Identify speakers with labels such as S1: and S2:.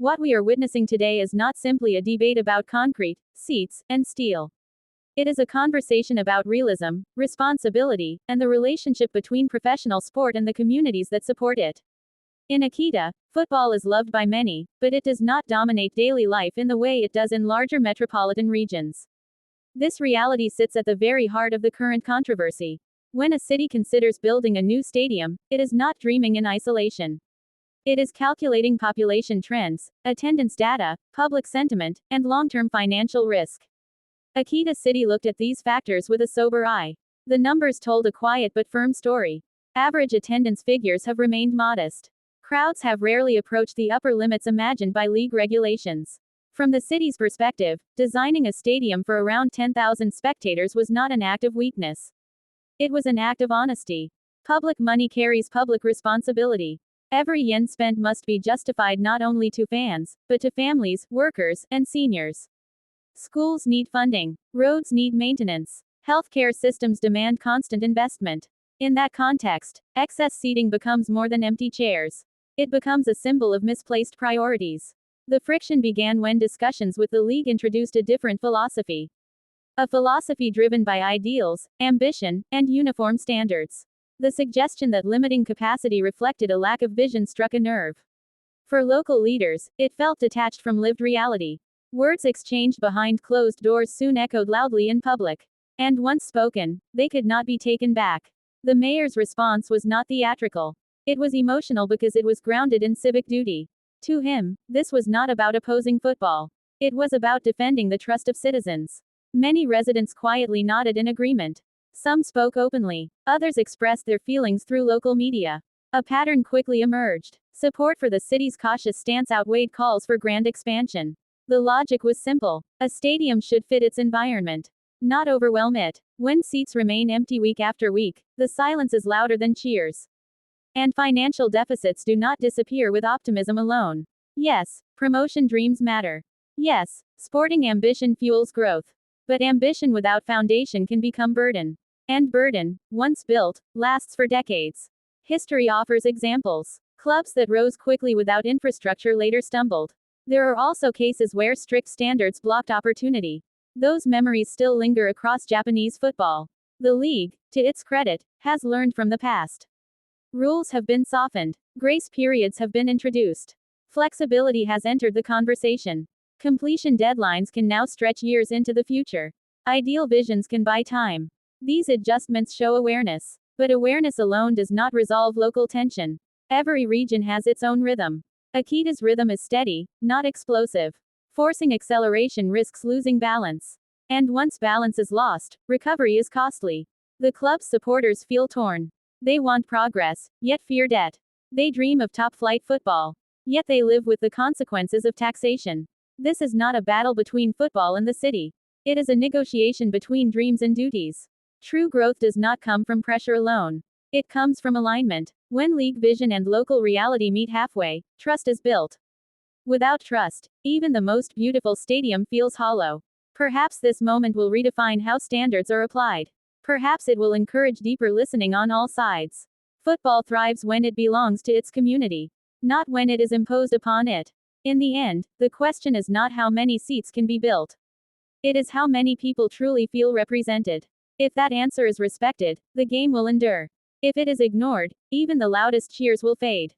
S1: What we are witnessing today is not simply a debate about concrete, seats, and steel. It is a conversation about realism, responsibility, and the relationship between professional sport and the communities that support it. In Akita, football is loved by many, but it does not dominate daily life in the way it does in larger metropolitan regions. This reality sits at the very heart of the current controversy. When a city considers building a new stadium, it is not dreaming in isolation. It is calculating population trends, attendance data, public sentiment, and long-term financial risk. Akita City looked at these factors with a sober eye. The numbers told a quiet but firm story. Average attendance figures have remained modest. Crowds have rarely approached the upper limits imagined by league regulations. From the city's perspective, designing a stadium for around 10,000 spectators was not an act of weakness. It was an act of honesty. Public money carries public responsibility. Every yen spent must be justified not only to fans, but to families, workers, and seniors. Schools need funding. Roads need maintenance. Healthcare systems demand constant investment. In that context, excess seating becomes more than empty chairs. It becomes a symbol of misplaced priorities. The friction began when discussions with the league introduced a different philosophy. A philosophy driven by ideals, ambition, and uniform standards. The suggestion that limiting capacity reflected a lack of vision struck a nerve. For local leaders, it felt detached from lived reality. Words exchanged behind closed doors soon echoed loudly in public. And once spoken, they could not be taken back. The mayor's response was not theatrical. It was emotional because it was grounded in civic duty. To him, this was not about opposing football. It was about defending the trust of citizens. Many residents quietly nodded in agreement. Some spoke openly. Others expressed their feelings through local media. A pattern quickly emerged. Support for the city's cautious stance outweighed calls for grand expansion. The logic was simple. A stadium should fit its environment, not overwhelm it. When seats remain empty week after week, the silence is louder than cheers. And financial deficits do not disappear with optimism alone. Yes, promotion dreams matter. Yes, sporting ambition fuels growth. But ambition without foundation can become burden. And burden, once built, lasts for decades. History offers examples. Clubs that rose quickly without infrastructure later stumbled. There are also cases where strict standards blocked opportunity. Those memories still linger across Japanese football. The league, to its credit, has learned from the past. Rules have been softened. Grace periods have been introduced. Flexibility has entered the conversation. Completion deadlines can now stretch years into the future. Ideal visions can buy time. These adjustments show awareness. But awareness alone does not resolve local tension. Every region has its own rhythm. Akita's rhythm is steady, not explosive. Forcing acceleration risks losing balance. And once balance is lost, recovery is costly. The club's supporters feel torn. They want progress, yet fear debt. They dream of top-flight football. Yet they live with the consequences of taxation. This is not a battle between football and the city. It is a negotiation between dreams and duties. True growth does not come from pressure alone. It comes from alignment. When league vision and local reality meet halfway, trust is built. Without trust, even the most beautiful stadium feels hollow. Perhaps this moment will redefine how standards are applied. Perhaps it will encourage deeper listening on all sides. Football thrives when it belongs to its community, not when it is imposed upon it. In the end, the question is not how many seats can be built. It is how many people truly feel represented. If that answer is respected, the game will endure. If it is ignored, even the loudest cheers will fade.